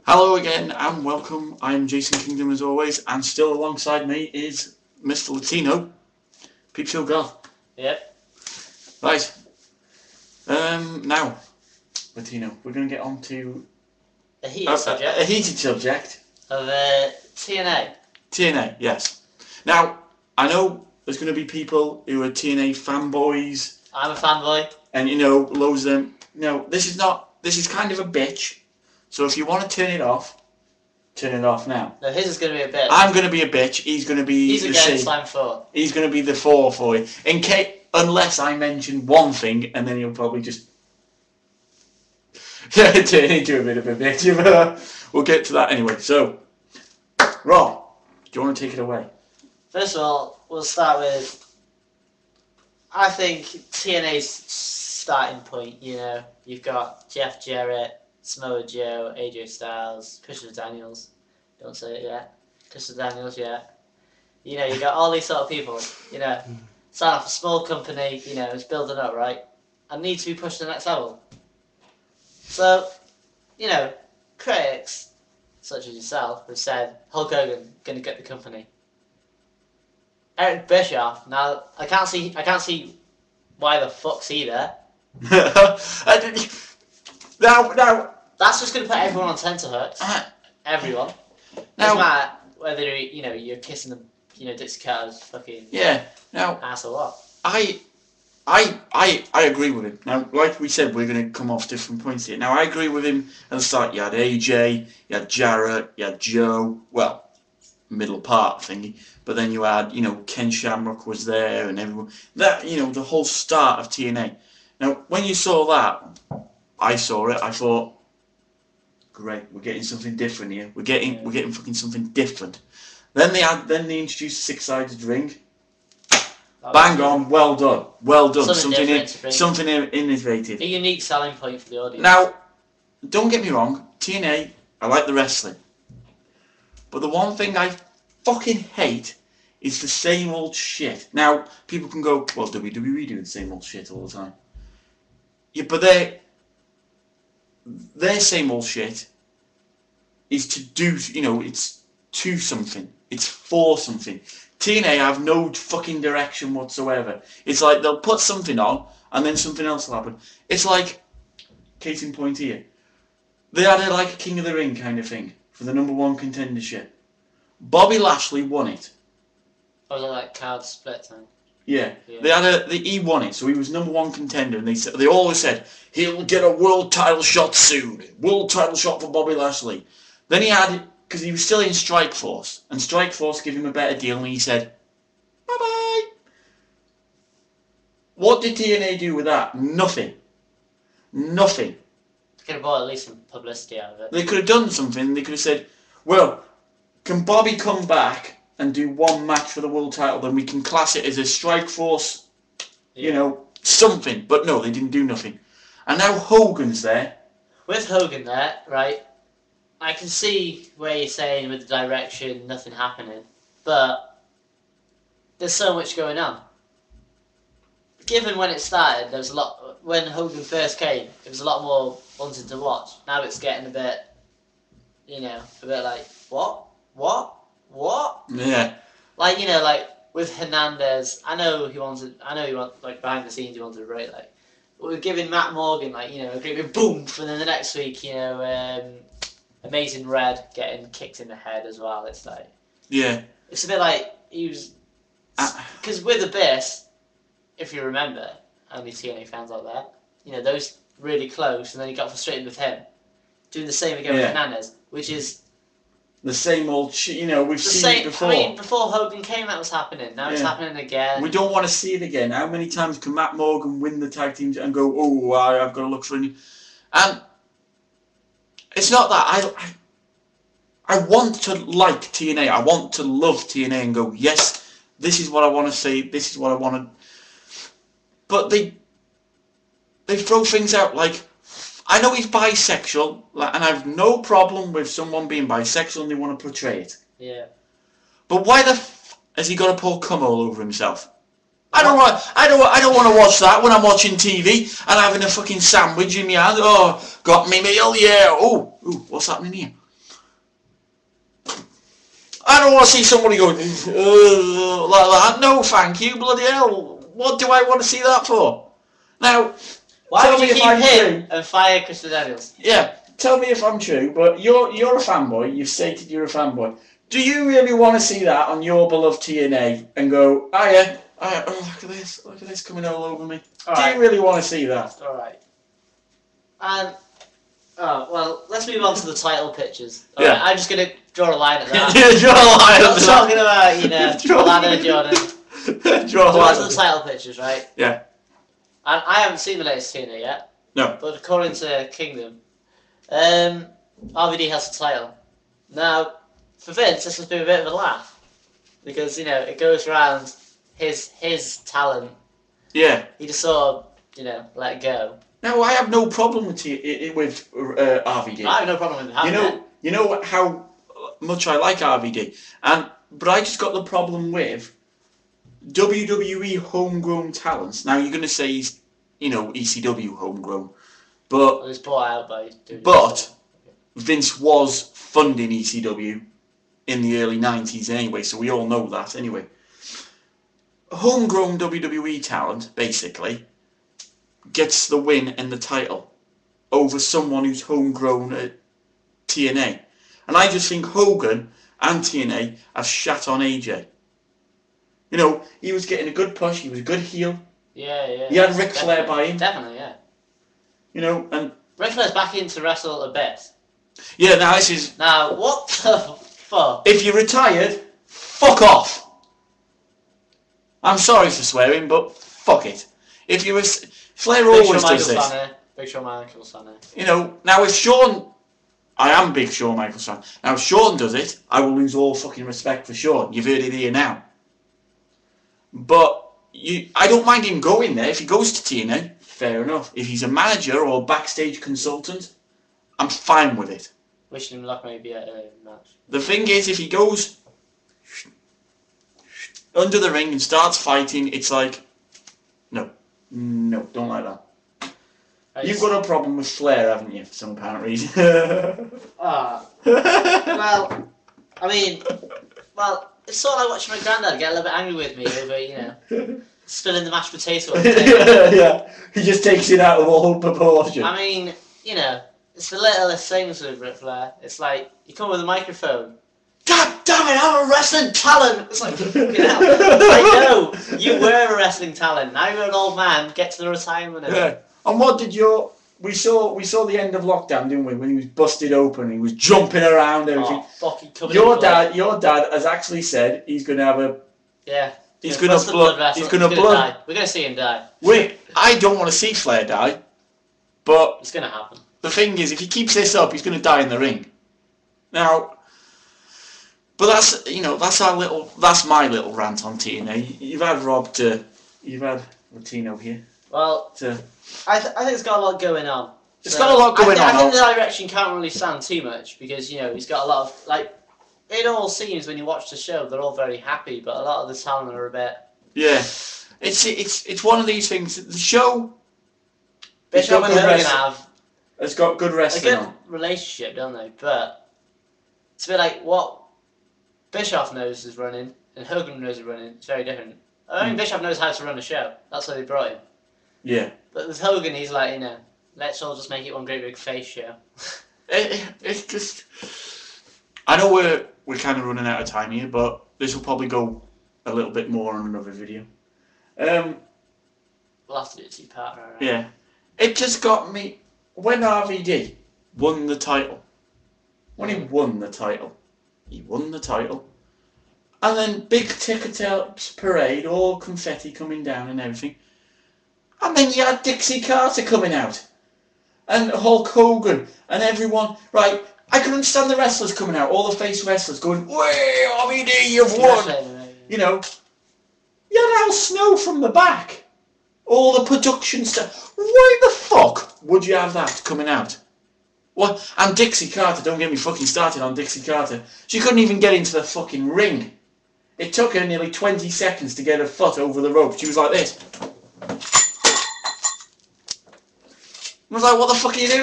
Hello again and welcome. I'm Jason Kingdom as always, and still alongside me is Mr. Latino, Peep Show Girl. Yep. Right. Now, Latino, we're going to get on to A heated subject. A heated subject Of TNA. TNA, yes. Now, I know there's going to be people who are TNA fanboys. I'm a fanboy. And loads of them. No, this is kind of a bitch. So if you want to turn it off now. No, his is going to be a bitch. I'm going to be a bitch. He's going to be He's the against C. I'm for. He's going to be the 4 for you. Unless I mention one thing, and then he'll probably just turn into a bit of a bitch. We'll get to that anyway. So, Rob, do you want to take it away? First of all, we'll start with, I think TNA's starting point, you've got Jeff Jarrett, Samoa Joe, AJ Styles, Christopher Daniels. Don't say it yet. Christopher Daniels, yeah. You got all these sort of people, starting off a small company, it's building up, right? And need to be pushed to the next level. So, critics, such as yourself, have said, Hulk Hogan, going to get the company. Eric Bischoff, now, I can't see why the fuck's he there. Now. That's just going to put everyone on tenterhooks. Everyone. Now, doesn't matter whether, you're kissing the, Dixie Carter's fucking ass or what. I agree with him. Now, like we said, we're going to come off different points here. Now, I agree with him at the start. You had AJ, you had Jarrett, you had Joe. Well, middle part thingy. But then you had, Ken Shamrock was there and everyone. That, the whole start of TNA. Now, when you saw that, I saw it. I thought, great, we're getting something different here. We're getting fucking something different. Then they introduced a 6-sided ring. Bang on, well done. Something innovative. A unique selling point for the audience. Now, don't get me wrong, TNA, I like the wrestling. But the one thing I fucking hate is the same old shit. Now, people can go, well, WWE do the same old shit all the time. Yeah, but their same old shit is to do, it's to something. It's for something. TNA have no fucking direction whatsoever. It's like they'll put something on and then something else will happen. It's like, case in point here, they had a King of the Ring kind of thing for the #1 contendership. Bobby Lashley won it. Oh, was it like card split thing? Yeah. He won it, so he was #1 contender, and they always said he'll get a world title shot soon. World title shot for Bobby Lashley. Then he had, because he was still in Strikeforce, and Strikeforce gave him a better deal, and he said, bye-bye. What did TNA do with that? Nothing. Nothing. They could have bought at least some publicity out of it. They could have done something. They could have said, well, can Bobby come back and do one match for the world title, then we can class it as a Strikeforce, something. But no, they didn't do nothing. And now Hogan's there. With Hogan there, right, I can see where you're saying with the direction, nothing happening, but there's so much going on. Given when it started, there was a lot, when Hogan first came, it was a lot more wanted to watch. Now it's getting a bit like, what? Yeah. Like, with Hernandez, I know he wanted, like, behind the scenes he wanted to rate, like, but we're giving Matt Morgan, a great big boom, and then the next week, Amazing Red getting kicked in the head as well. It's like, yeah, it's a bit like he was, because with Abyss, if you remember, only TNA fans out there, those really close, and then he got frustrated with him, doing the same again with Hernandez, which is the same old shit. We've seen it before. I mean, before Hogan came, that was happening. Now it's happening again. We don't want to see it again. How many times can Matt Morgan win the tag teams and go, oh, I've got to look for a new... And it's not that. I want to like TNA. I want to love TNA and go, yes, this is what I want to see. This is what I want to... But they throw things out like... I know he's bisexual, and I have no problem with someone being bisexual and they want to portray it. Yeah. But why the f has he got to pour cum all over himself? I don't want to watch that when I'm watching TV and having a fucking sandwich in my hand. Oh, got me meal, yeah. Oh, what's happening here? I don't want to see somebody going like that. No, thank you, bloody hell. What do I want to see that for? Now, Why tell would me you if keep I'm him true. and fire Christopher Daniels? Yeah, tell me if I'm true. But you're a fanboy. You've stated you're a fanboy. Do you really want to see that on your beloved TNA and go, oh yeah, oh, look at this coming all over me? All Do right. you really want to see that? All right. And well, let's move on to the title pictures. All right, Yeah. I'm just gonna draw a line at that. Draw a line I'm not at talking that. about Lana Jordan. Draw a So line those are at the that. title pictures, right? Yeah. And I haven't seen the latest TNA yet. No. But according to Kingdom, RVD has the title. Now, for Vince, this has been a bit of a laugh because it goes around his talent. Yeah. He just sort of let it go. No, I have no problem with RVD. I have no problem with having it. You know how much I like RVD, but I just got the problem with WWE homegrown talents. Now you're going to say he's, ECW homegrown, but Well, it's bought out by WWE. But Vince was funding ECW in the early 90s anyway, so we all know that anyway. Homegrown WWE talent, basically, gets the win and the title over someone who's homegrown at TNA. And I just think Hogan and TNA have shat on AJ. He was getting a good push, he was a good heel. Yeah. He had Ric Flair by him. Definitely, yeah. And Ric Flair's back in to wrestle a bit. yeah, now this is... Now, what the fuck? If you're retired, fuck off. I'm sorry for swearing, but fuck it. If you were... Flair always does this. Big Shawn Michaels fan. Now if Shawn... I am big Shawn Michaels fan. Now if Shawn does it, I will lose all fucking respect for Shawn. You've heard it here now. But I don't mind him going there. If he goes to TNA, fair enough. If he's a manager or a backstage consultant, I'm fine with it. Wishing him luck maybe at a match. The thing is, if he goes under the ring and starts fighting, it's like, no, don't like that. You've got a problem with Flair, haven't you, for some apparent reason? Well, I mean, it's sort of like watching my granddad get a little bit angry with me over, spilling the mashed potato. Yeah, he just takes it out of all proportion. I mean, it's the littlest things with Ric Flair. It's like, you come with a microphone. God damn it, I'm a wrestling talent! It's like, fucking hell. I know, you were a wrestling talent. Now you're an old man, get to the retirement age. Yeah. And what did we saw the end of lockdown, didn't we? When he was busted open, he was jumping around and everything. Oh, fucking covered Your in blood. dad has actually said he's going to have a... Yeah. He's going to blood. He's going to blood. Die. We're going to see him die. I don't want to see Flair die, but it's going to happen. The thing is, if he keeps this up, he's going to die in the ring. Now, but that's my little rant on TNA. You've had you've had Latino here. Well, I think it's got a lot going on. It's got a lot going on. I think the direction can't really stand too much because he's got a lot of It all seems when you watch the show they're all very happy, but a lot of the talent are a bit. Yeah, it's one of these things. The show. Bishop and Hogan it's got good wrestling. A good relationship, don't they? But it's a bit like what Bischoff knows is running and Hogan knows is running. It's very different. I mean, Bischoff knows how to run a show. That's why they brought him. Yeah. But with Hogan, he's like, let's all just make it one great big face show. It's just... I know we're kind of running out of time here, but this will probably go a little bit more on another video. We'll have to do a two-parter, right? Yeah. It just got me... When RVD won the title, he won the title. And then big ticker-tape parade, all confetti coming down and everything. And then you had Dixie Carter coming out. And Hulk Hogan and everyone. Right, I can understand the wrestlers coming out, all the face wrestlers going, "Way, RVD, you've won!" You had Al Snow from the back. All the production stuff. Why the fuck would you have that coming out? What? And Dixie Carter, don't get me fucking started on Dixie Carter. She couldn't even get into the fucking ring. It took her nearly 20 seconds to get her foot over the rope. She was like this. I was like, what the fuck are you doing?